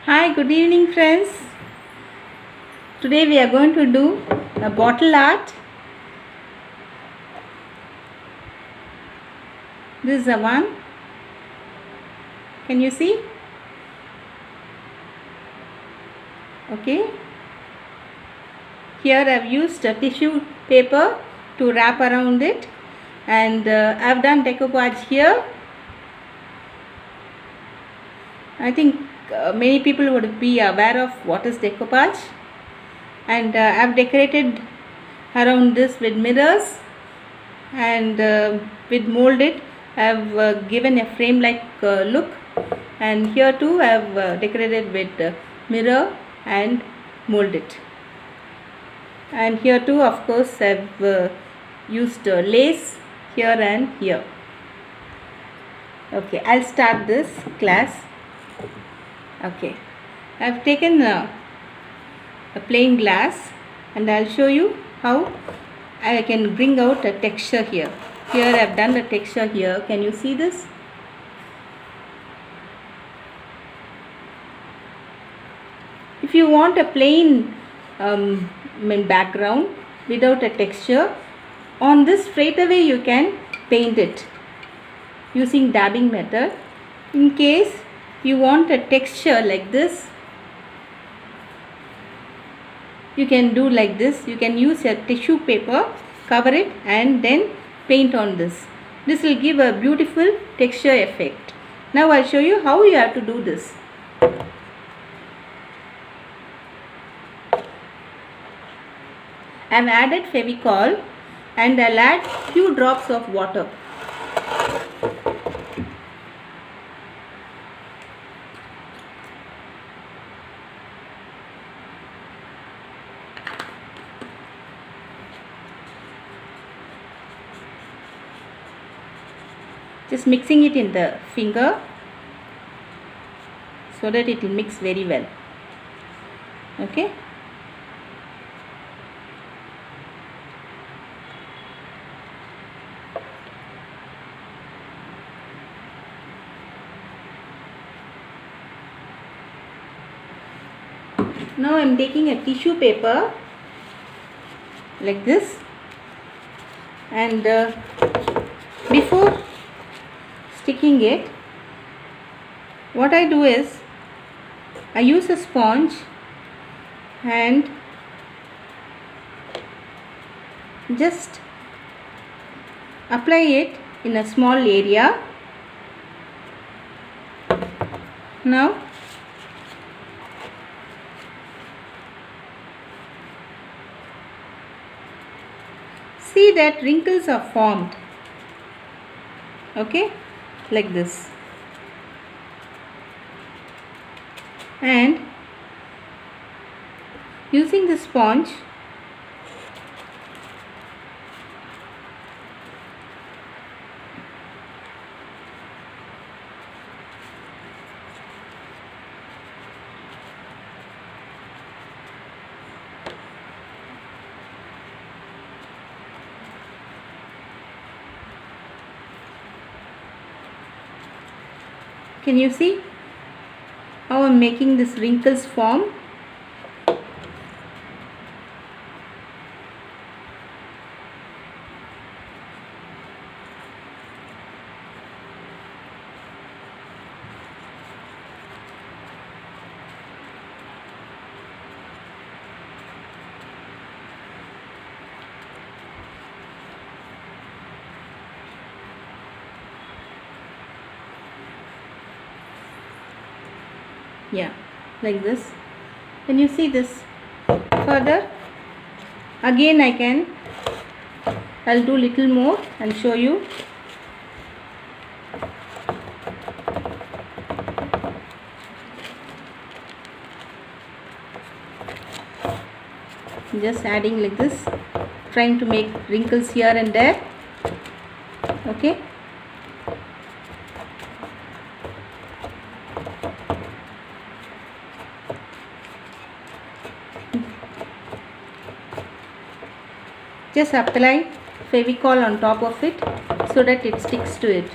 Hi, good evening friends. Today we are going to do a bottle art. This is the one. Can you see? Okay. Here I have used a tissue paper to wrap around it, and I have done decoupage here. I think many people would be aware of what is decoupage, and I have decorated around this with mirrors, and with molded I have given a frame like look, and here too I have decorated with mirror and molded, and here too of course I have used lace here and here. Okay, I'll start this class. Okay, I have taken a plain glass and I'll show you how I can bring out a texture here. Here I have done the texture here. Can you see this? If you want a plain background without a texture, on this straight away you can paint it using dabbing method. In case you want a texture like this, you can do like this. You can use a tissue paper, cover it and then paint on this. This will give a beautiful texture effect. Now I'll show you how you have to do this. I have added Fevicol and I'll add few drops of water. Just mixing it in the finger so that it will mix very well. Okay. Now I am taking a tissue paper like this, and before sticking it, what I do is I use a sponge and just apply it in a small area. Now see that wrinkles are formed. Okay, like this. And using the sponge, can you see how I am making this wrinkles form? Yeah, like this. Can you see this? Further again I'll do little more and show you. Just adding like this, trying to make wrinkles here and there. Okay. Just apply Fevicol on top of it so that it sticks to it.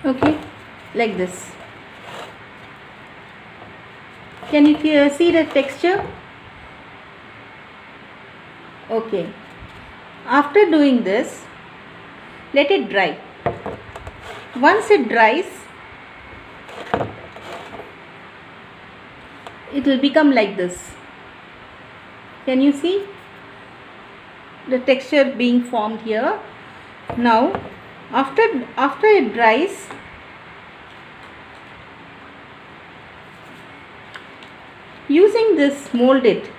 Okay, like this. Can you see the texture? Okay, after doing this, let it dry. Once it dries, it will become like this. Can you see the texture being formed here? Now after it dries, using this mold it.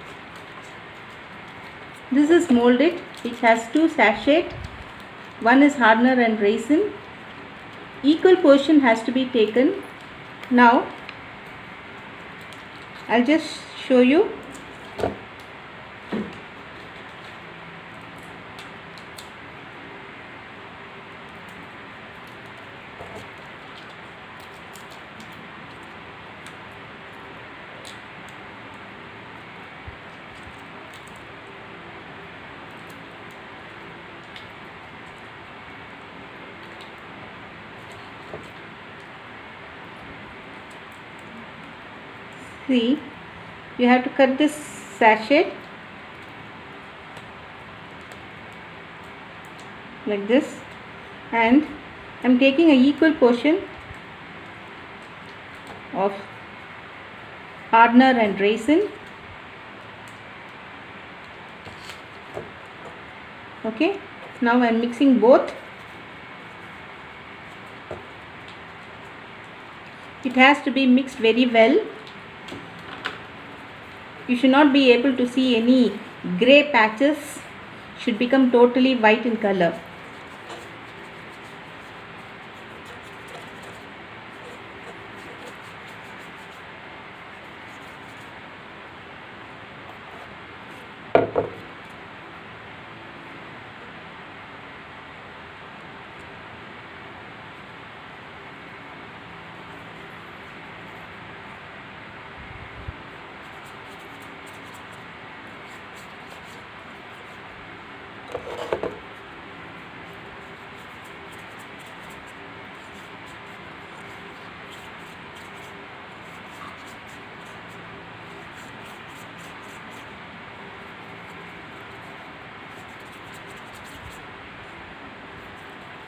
This is mold it, which has 2 sachet. One is hardener and resin. Equal portion has to be taken. Now I'll just show you. See, you have to cut this sachet like this, and I'm taking an equal portion of hardener and resin. Okay, now I'm mixing both. It has to be mixed very well. You should not be able to see any grey patches. Should become totally white in color.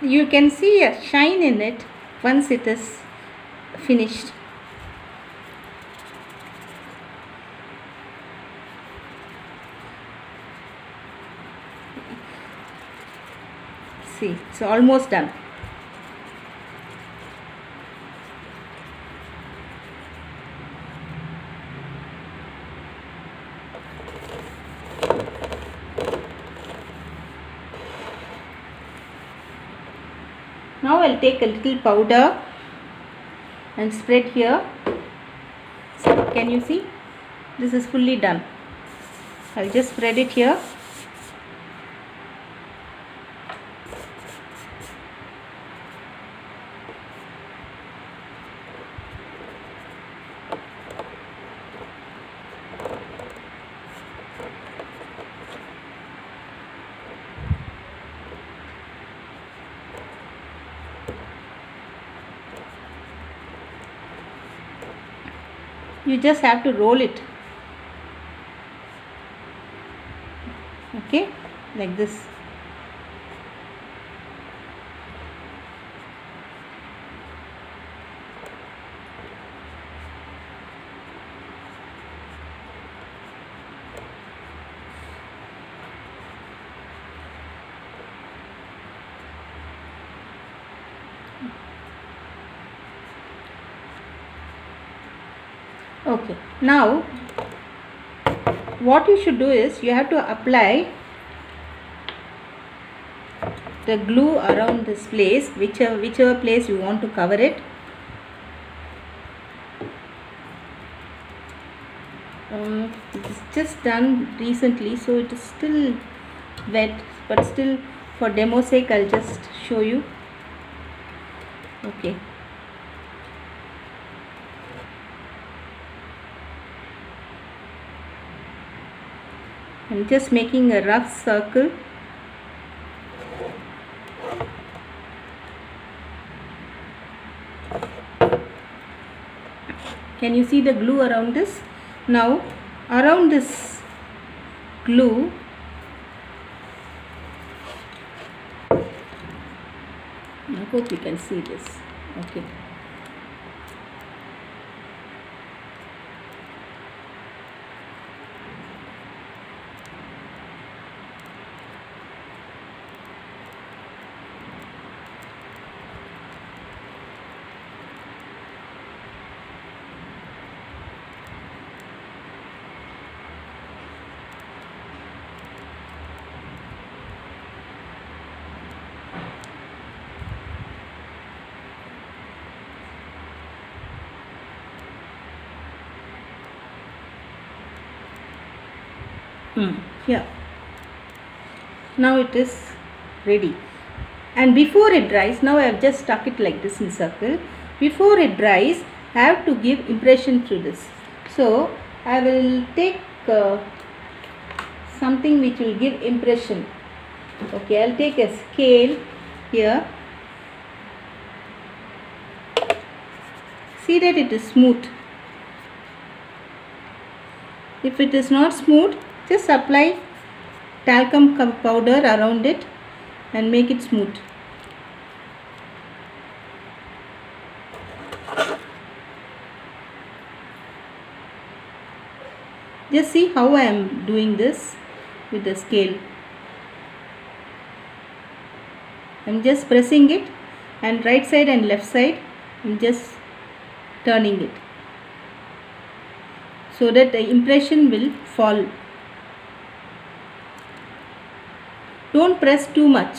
You can see a shine in it once it is finished. See, it's almost done. Now I'll take a little powder and spread here. So can you see? This is fully done. I'll just spread it here. You just have to roll it. Okay, like this. Okay, now what you should do is you have to apply the glue around this place, whichever place you want to cover it. It's just done recently, so it is still wet, but still for demo sake I'll just show you. Okay, I'm just making a rough circle. Can you see the glue around this? Now around this glue, I hope you can see this. Okay. Here. Now it is ready. And before it dries, now I have just stuck it like this in circle. Before it dries, I have to give impression through this. So I will take something which will give impression. Okay, I'll take a scale here. See that it is smooth. If it is not smooth, just apply talcum powder around it and make it smooth. Just see how I am doing this with the scale. I am just pressing it, and right side and left side I am just turning it so that the impression will fall. Don't press too much.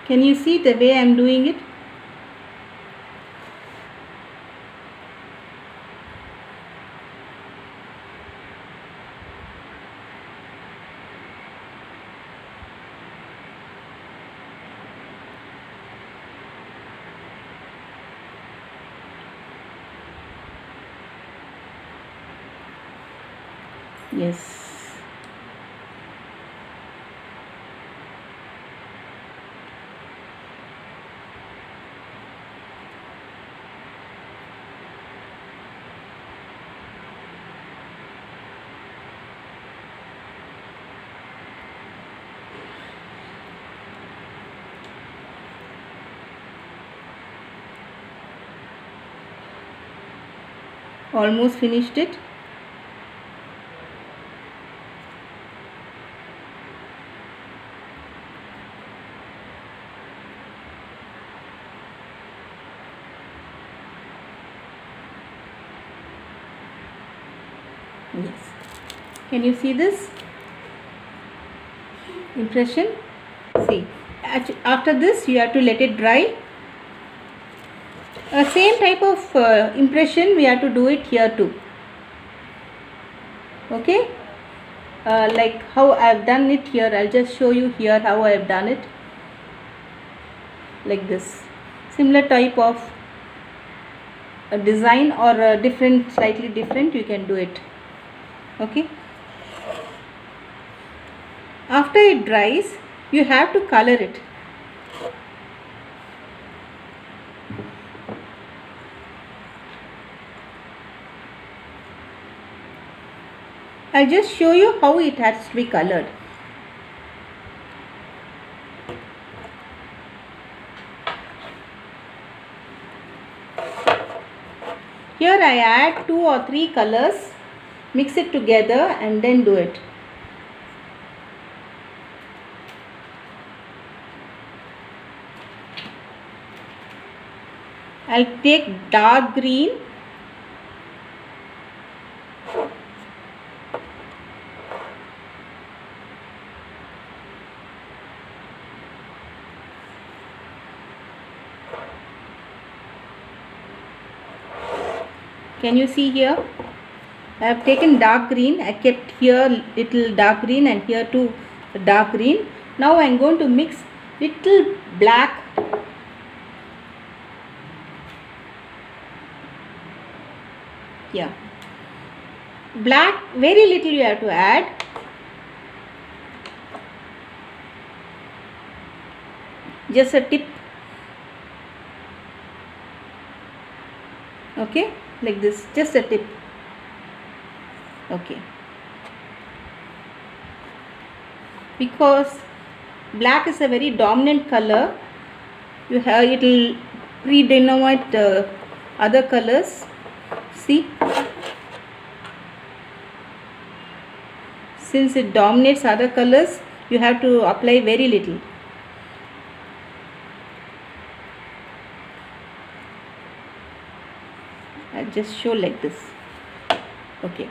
Can you see the way I am doing it? Yes. Almost finished it. Yes. Can you see this impression? See, after this you have to let it dry. Same type of impression we have to do it here too. Okay, like how I have done it here, I'll just show you here how I have done it. Like this, similar type of design or different, slightly different, you can do it. Okay, after it dries, you have to color it. I'll just show you how it has to be colored. Here I add 2 or 3 colors, mix it together and then do it. I'll take dark green, can you see here? I have taken dark green. I kept here little dark green and here too dark green. Now I am going to mix little black. Yeah, black, very little you have to add. Just a tip. Okay, like this, just a tip. Okay, because black is a very dominant color, you have, it will predominate other colors. See, since it dominates other colors, you have to apply very little. I just show like this. Okay,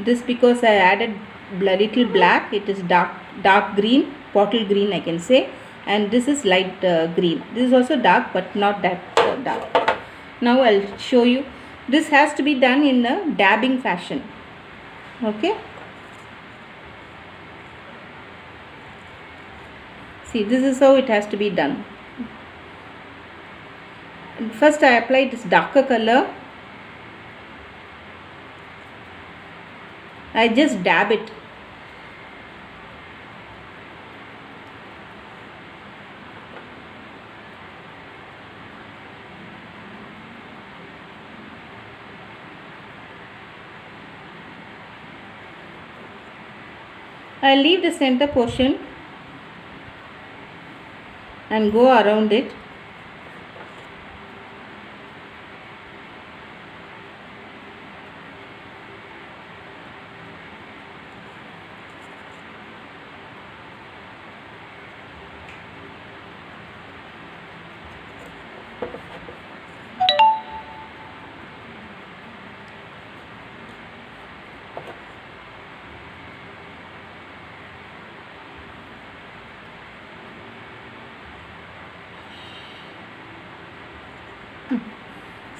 this because I added little black, it is dark green, bottle green I can say, and this is light green. This is also dark but not that dark. Now I'll show you. This has to be done in a dabbing fashion. Okay, see, this is how it has to be done. First I apply this darker color. I just dab it. I leave the center portion and go around it.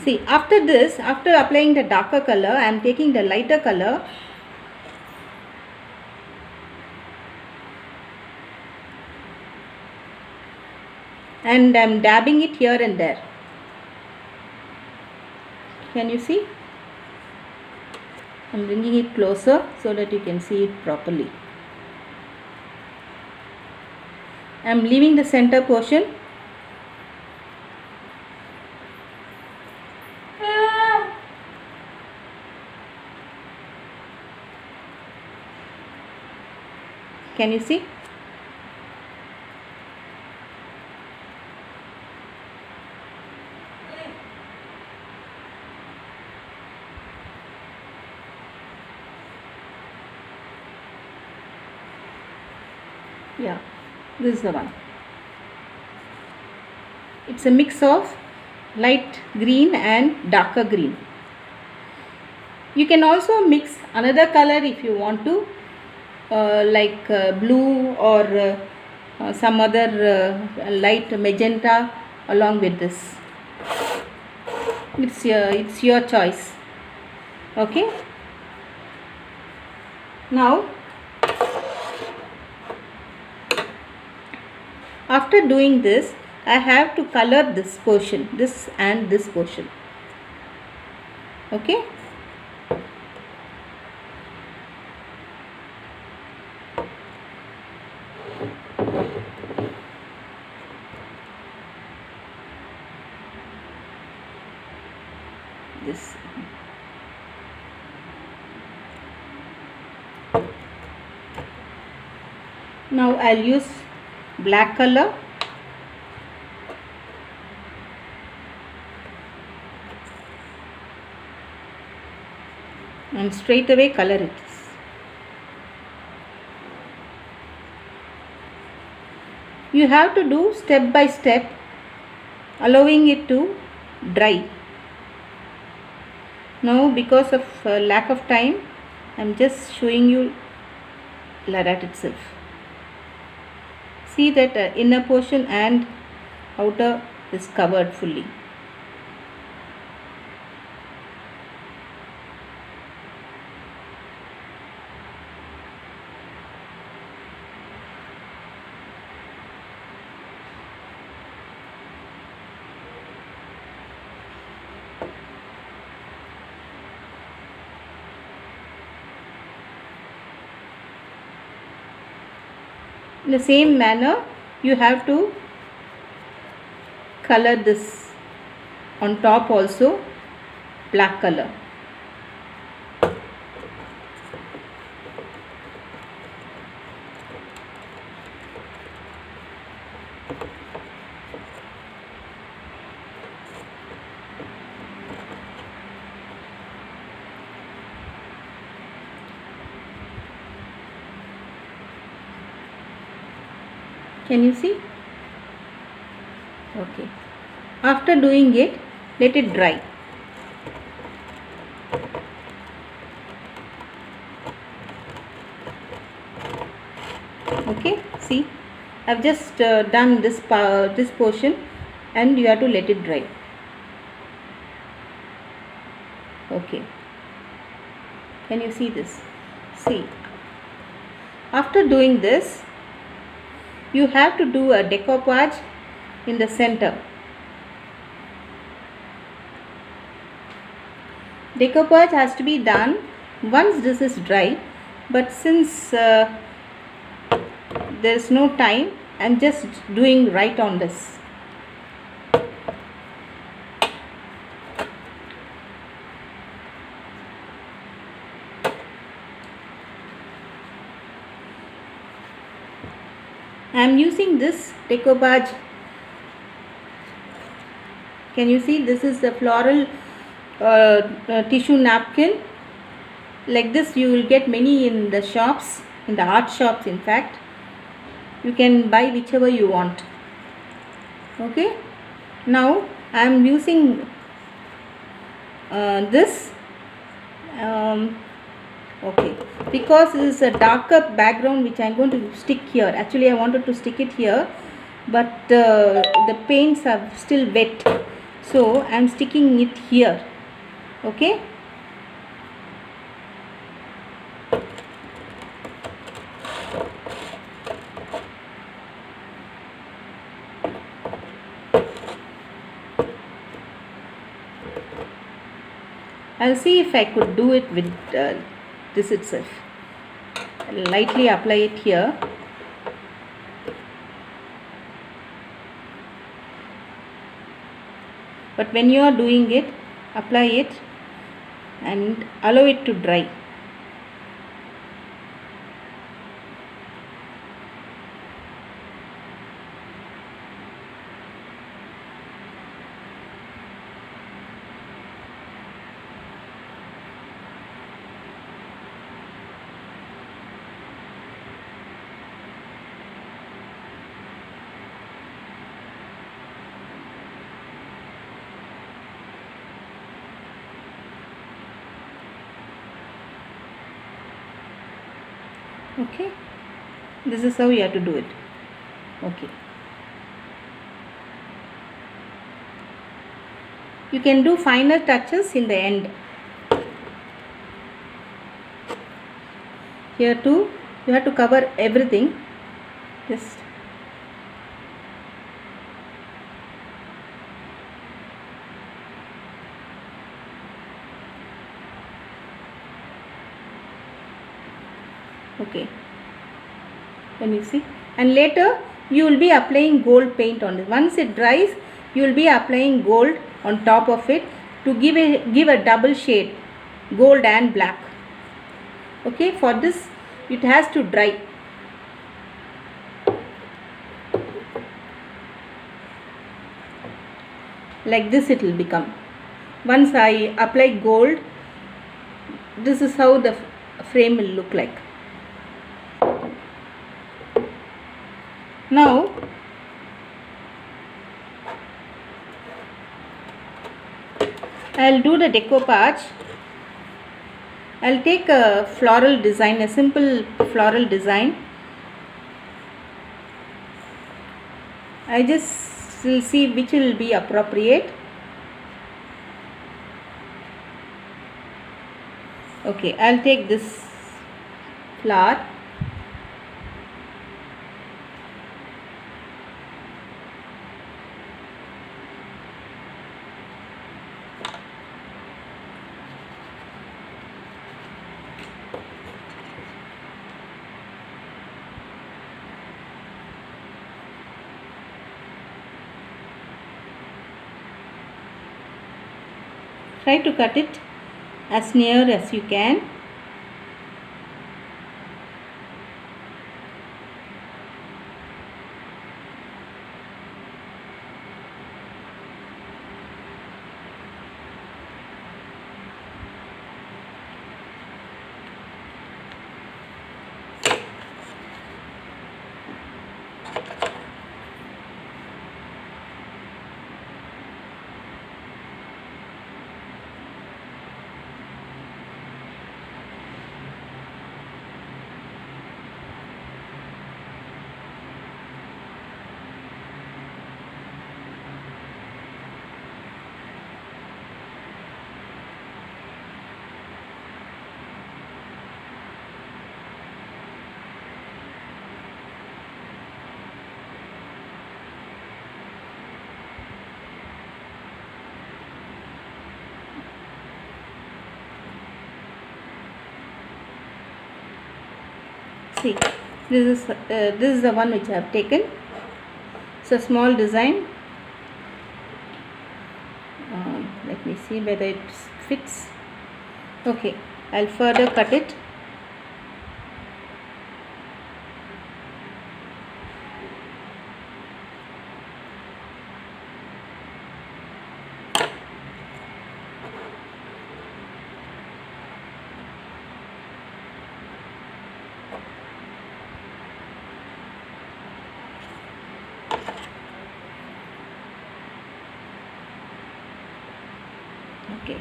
See, after this, after applying the darker color, I am taking the lighter color and I am dabbing it here and there. Can you see? I am bringing it closer so that you can see it properly. I am leaving the center portion. Can you see? Yeah, this is the one. It's a mix of light green and darker green. You can also mix another color if you want to, like blue or some other light magenta along with this. It's your choice. Okay. Now, after doing this, I have to color this portion, this and this portion. Okay. This. Now I'll use black color. And straight away color it. You have to do step by step, allowing it to dry. Now, because of lack of time, I am just showing you like that itself. See that inner portion and outer is covered fully. In the same manner, you have to color this on top also, black color. Can you see? Okay. After doing it, let it dry. Okay, see, I've just done this portion, and you have to let it dry. Okay, can you see this? See, after doing this, you have to do a decoupage in the center. Decoupage has to be done once this is dry, but since there is no time, I am just doing right on this. I am using this decoupage. Can you see? This is the floral tissue napkin. Like this you will get many in the shops, in the art shops. In fact, you can buy whichever you want. Okay, now I am using this okay, because this is a darker background which I am going to stick here. Actually I wanted to stick it here, but the paints are still wet, so I am sticking it here. Okay, I'll see if I could do it with this itself. I'll lightly apply it here. But when you are doing it, apply it and allow it to dry. Okay, this is how you have to do it. Okay, you can do final touches in the end. Here too you have to cover everything. Just okay, can you see? And later you will be applying gold paint on it. Once it dries, you will be applying gold on top of it to give a double shade, gold and black. Okay, for this it has to dry. Like this it will become. Once I apply gold, this is how the frame will look like. Now I'll do the decoupage. I'll take a floral design, a simple floral design. I just will see which will be appropriate. Okay, I'll take this flower. Try to cut it as near as you can. See, this is the one which I have taken. It's a small design. Let me see whether it fits. Okay, I'll further cut it. Okay,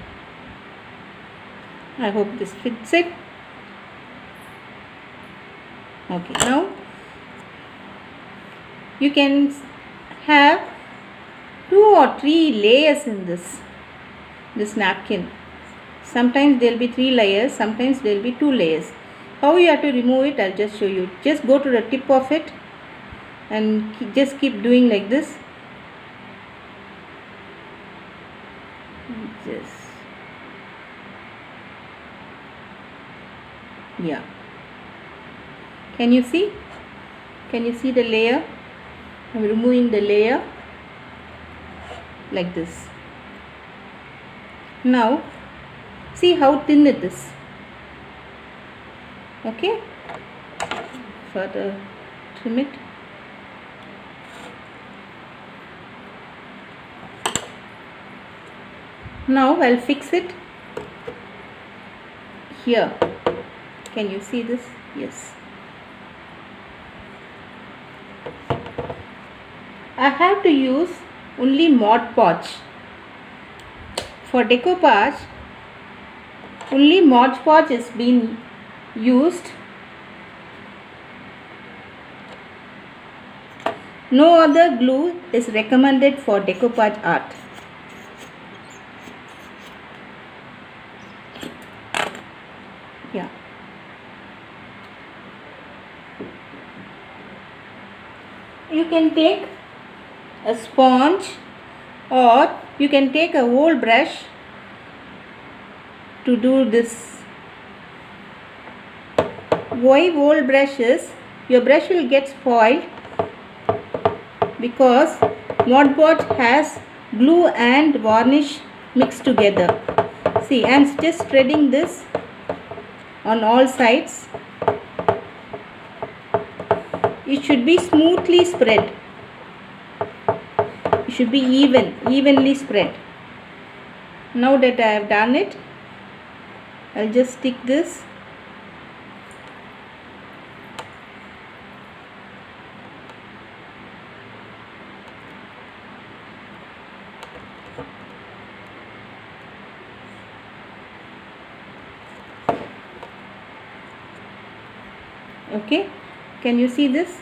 I hope this fits it. Okay, now you can have 2 or 3 layers in this napkin. Sometimes there will be 3 layers, sometimes there will be 2 layers. How you have to remove it, I'll just show you. Just go to the tip of it and just keep doing like this. Yeah, can you see the layer? I'm removing the layer like this. Now see how thin it is. Okay, further trim it. Now I'll fix it here. Can you see this? Yes. I have to use only Mod Podge. For decoupage, only Mod Podge is being used. No other glue is recommended for decoupage art. Yeah. You can take a sponge or you can take a old brush to do this. Why old brushes? Your brush will get spoiled because Mod Podge has glue and varnish mixed together. See, I am just spreading this on all sides. It should be smoothly spread. It should be evenly spread. Now that I have done it, I'll just stick this. Okay, can you see this?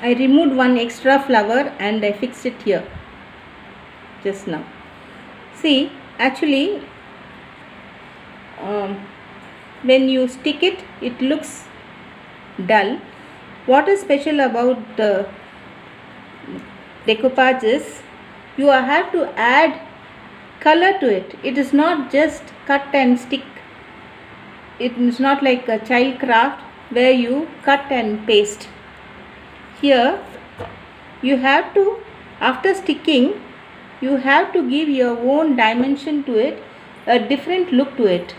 I removed one extra flower and I fixed it here just now. See, actually when you stick it, it looks dull. What is special about the decoupage is you have to add color to it. It is not just cut and stick. It is not like a child craft where you cut and paste. Here you have to, after sticking, you have to give your own dimension to it, a different look to it.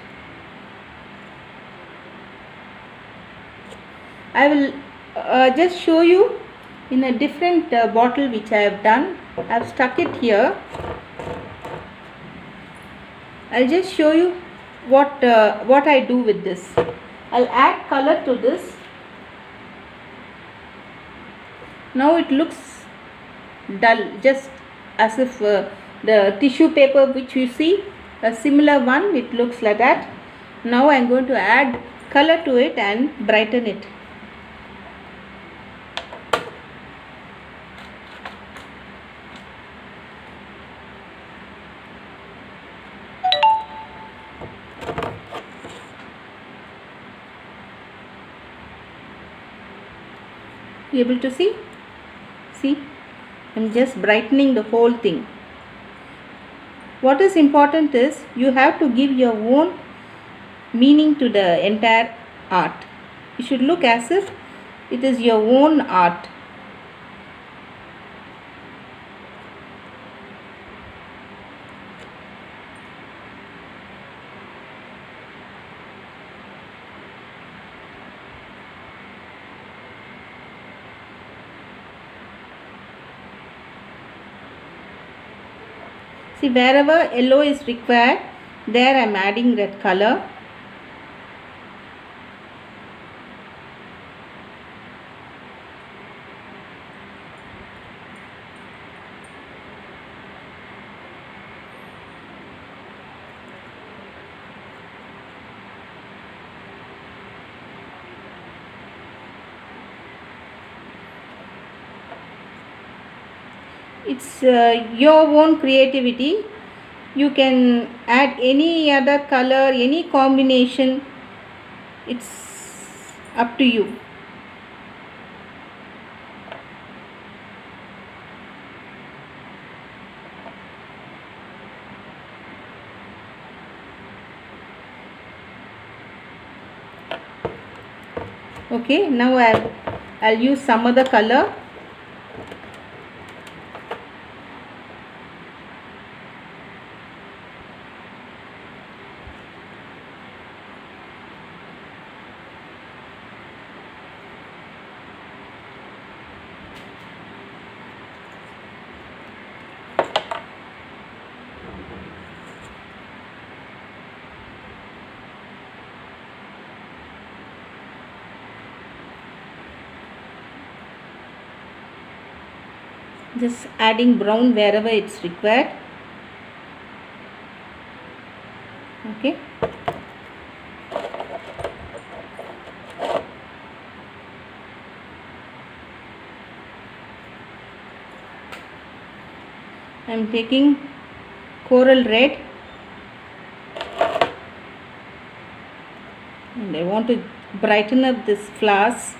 I will just show you in a different bottle which I have done. I have stuck it here. I'll just show you what I do with this. I'll add color to this. Now it looks dull, just as if the tissue paper which you see, a similar one, it looks like that. Now I am going to add color to it and brighten it. You able to see? See, I'm just brightening the whole thing. What is important is you have to give your own meaning to the entire art. You should look as if it is your own art. See, wherever yellow is required, there I am adding red color. It's your own creativity. You can add any other color, any combination. It's up to you. Okay, now I'll use some other color. Just adding brown wherever it's required. Okay. I am taking coral red and I want to brighten up this flowers.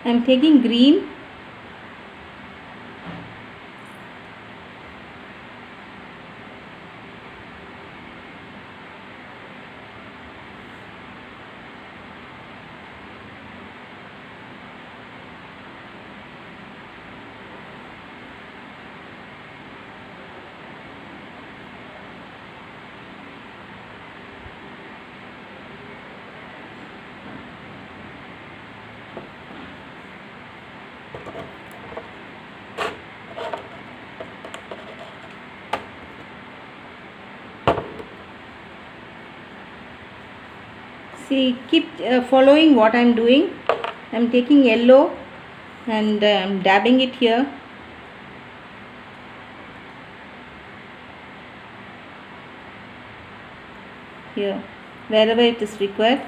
I am taking green. See, keep following what I am doing. I am taking yellow and I am dabbing it here. Here, wherever it is required.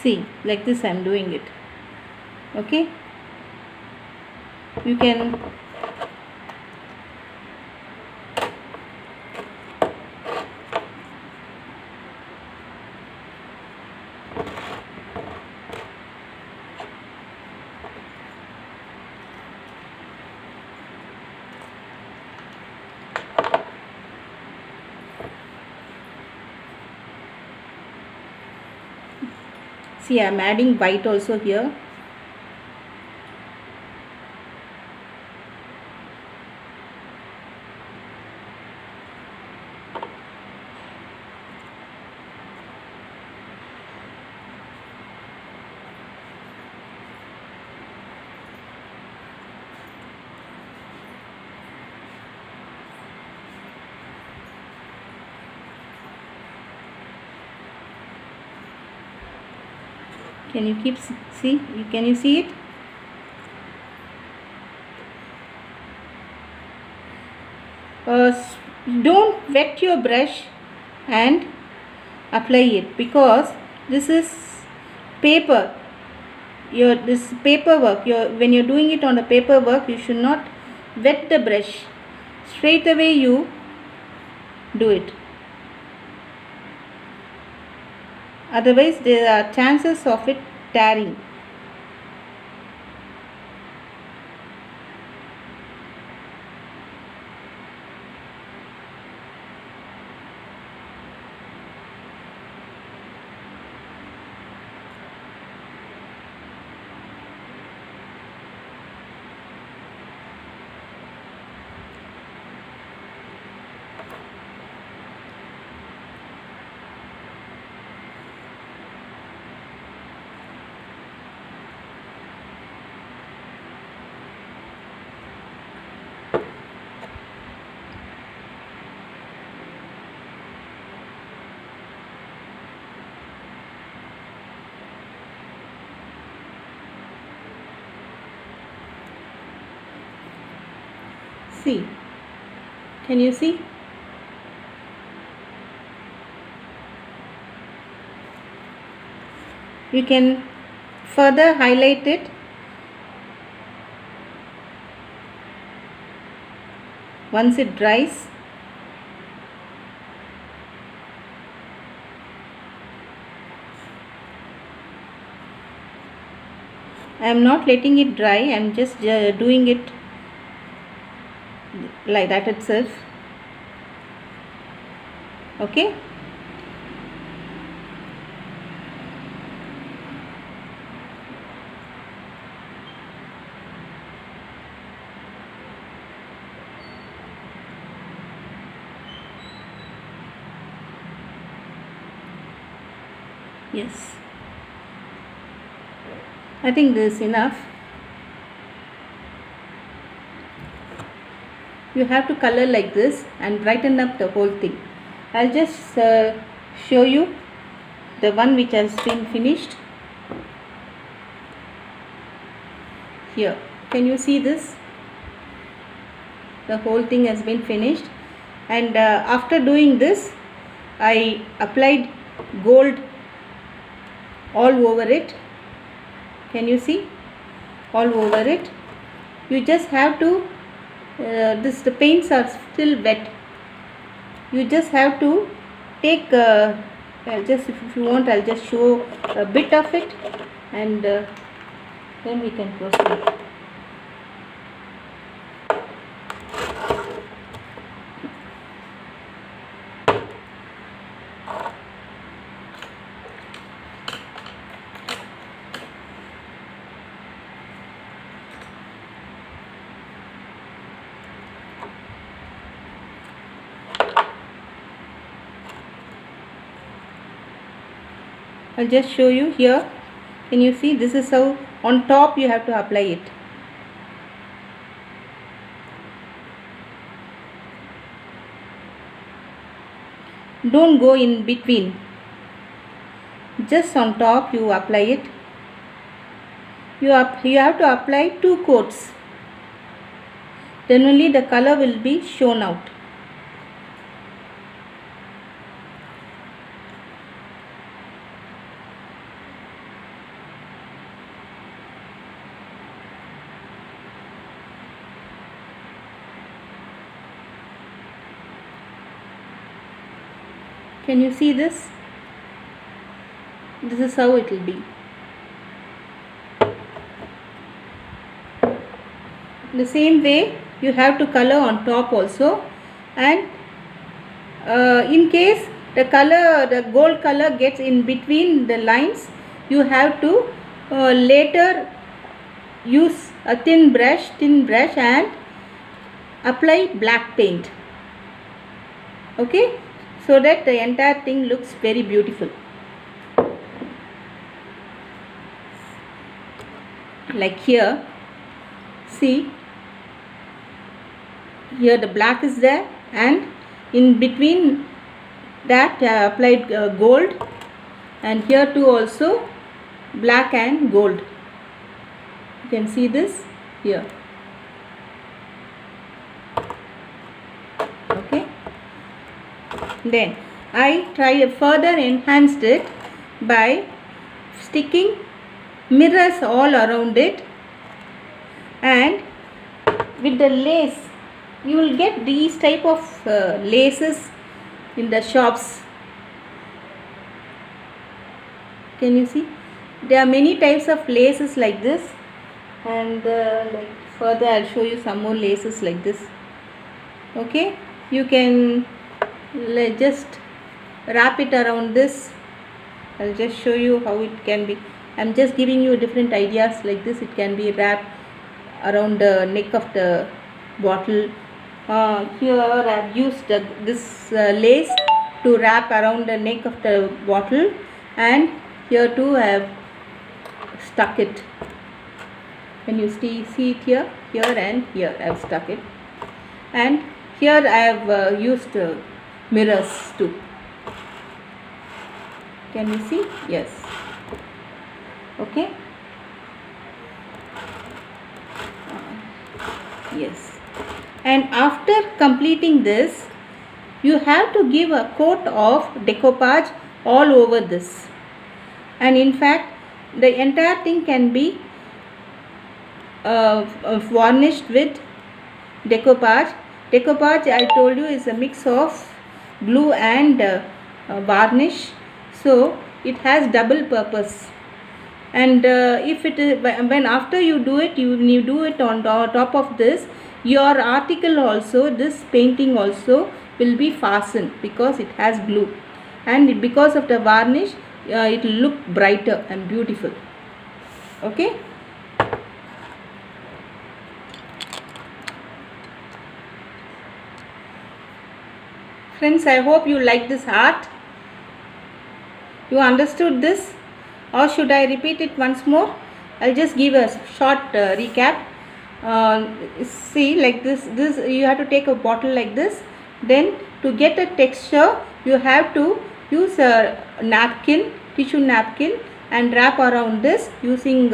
See, like this I am doing it. Okay, you can see I am adding white also here. Can you see? Can you see it? Don't wet your brush and apply it, because this is paper. This paperwork. When you're doing it on the paperwork, you should not wet the brush. Straight away you do it. Otherwise there are chances of it tearing. See, can you see? You can further highlight it. Once it dries, I am not letting it dry, I am just doing it like that itself. Okay, yes, I think this is enough. You have to color like this and brighten up the whole thing. I'll just show you the one which has been finished here. Can you see this? The whole thing has been finished, and after doing this I applied gold all over it. Can you see? All over it. You just have to the paints are still wet. You just have to take if you want, I'll just show a bit of it, and then we can proceed. I'll just show you here. Can you see? This is how on top you have to apply it. Don't go in between. Just on top you apply it. You have to apply 2 coats. Then only the color will be shown out. Can you see this? This is how it will be. The same way you have to color on top also, and in case the gold color gets in between the lines, you have to later use a thin brush and apply black paint. Okay, so that the entire thing looks very beautiful. Like here, see, here the black is there, and in between that applied gold, and here too also black and gold. You can see this here. Okay. Then I further enhanced it by sticking mirrors all around it, and with the lace, you will get these type of laces in the shops. Can you see? There are many types of laces like this, and like further I'll show you some more laces like this. Okay, you can just wrap it around this. I'll just show you how it can be. I'm just giving you different ideas like this. It can be wrapped around the neck of the bottle. Here I've used this lace to wrap around the neck of the bottle, and here too I have stuck it. Can you see it here and here I have stuck it, and here I have used mirrors too. Can you see? Yes. Okay. Yes. And after completing this, you have to give a coat of decoupage all over this, and in fact the entire thing can be varnished with decoupage. Decoupage, I told you, is a mix of glue and varnish, so it has double purpose. And if it is, when after you do it, you do it on top of this, your article also, this painting also will be fastened because it has glue, and because of the varnish it will look brighter and beautiful. Okay. Friends, I hope you like this art. You understood this, or should I repeat it once more? I'll just give a short recap. See, like this you have to take a bottle like this. Then to get a texture, you have to use a napkin, tissue napkin, and wrap around this using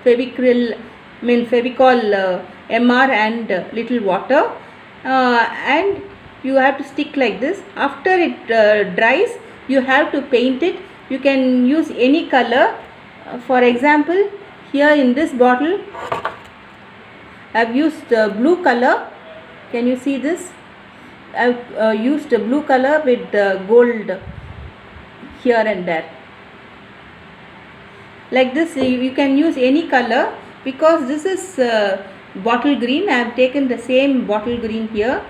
Fevicryl mean Fevicol MR and little water, and you have to stick like this. After it dries, you have to paint it. You can use any color. For example, here in this bottle I have used blue color. Can you see this? I have used blue color with gold here and there. Like this, you can use any color, because this is bottle green. I have taken the same bottle green here,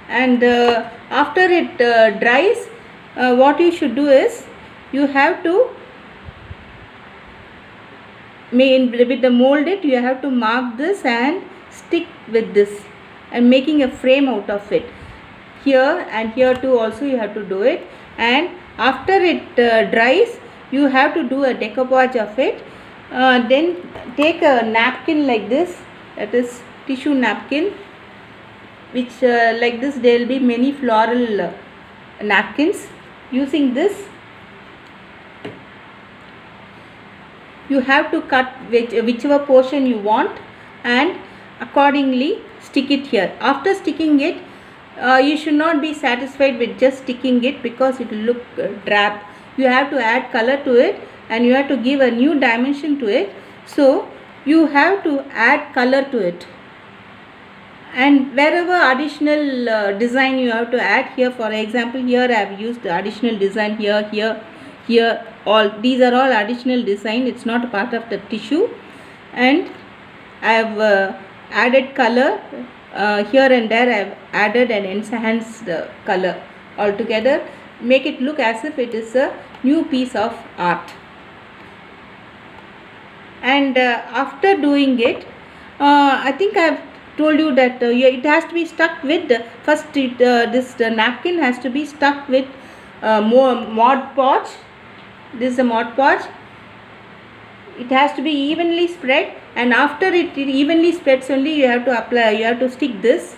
and after it dries, what you should do is, you have to with the molded, you have to mark this and stick with this, and making a frame out of it. Here and here too also you have to do it, and after it dries, you have to do a decoupage of it. Then take a napkin like this, that is tissue napkin, which like this there will be many floral napkins. Using this, you have to cut whichever portion you want, and accordingly stick it here. After sticking it, you should not be satisfied with just sticking it, because it will look drab. You have to add color to it, and you have to give a new dimension to it. So you have to add color to it, and wherever additional design you have to add. Here, for example, here I have used additional design here, all these are all additional design. It's not a part of the tissue, and I have added color here and there. I have added and enhanced color altogether, make it look as if it is a new piece of art. And after doing it, I think I have told you that it has to be stuck with this napkin has to be stuck with more Mod Podge. This is a Mod Podge. It has to be evenly spread, and after it evenly spreads only, you have to apply, you have to stick this.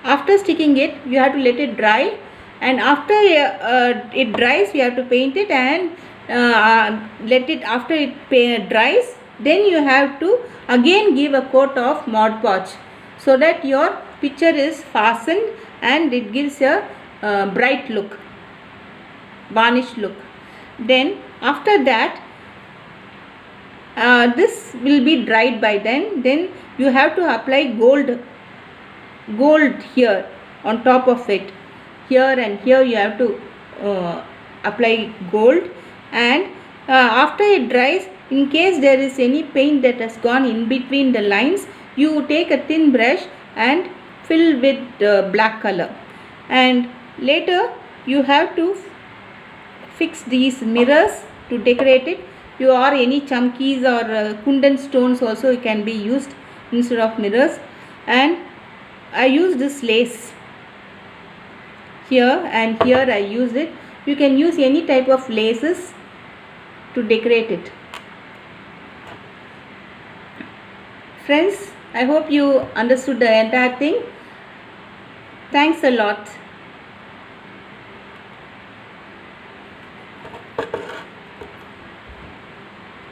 After sticking it, you have to let it dry, and after it dries, you have to paint it, and let it, after it dries, then you have to again give a coat of Mod Podge, so that your picture is fastened and it gives a bright look, varnished look. Then after that, this will be dried by then you have to apply gold here on top of it. Here and here you have to apply gold, and after it dries, in case there is any paint that has gone in between the lines, you take a thin brush and fill with black color. And later you have to fix these mirrors to decorate it. You or any chumkis or kundan stones also can be used instead of mirrors. And I use this lace here, and here I use it. You can use any type of laces to decorate it. Friends, I hope you understood the entire thing. Thanks a lot.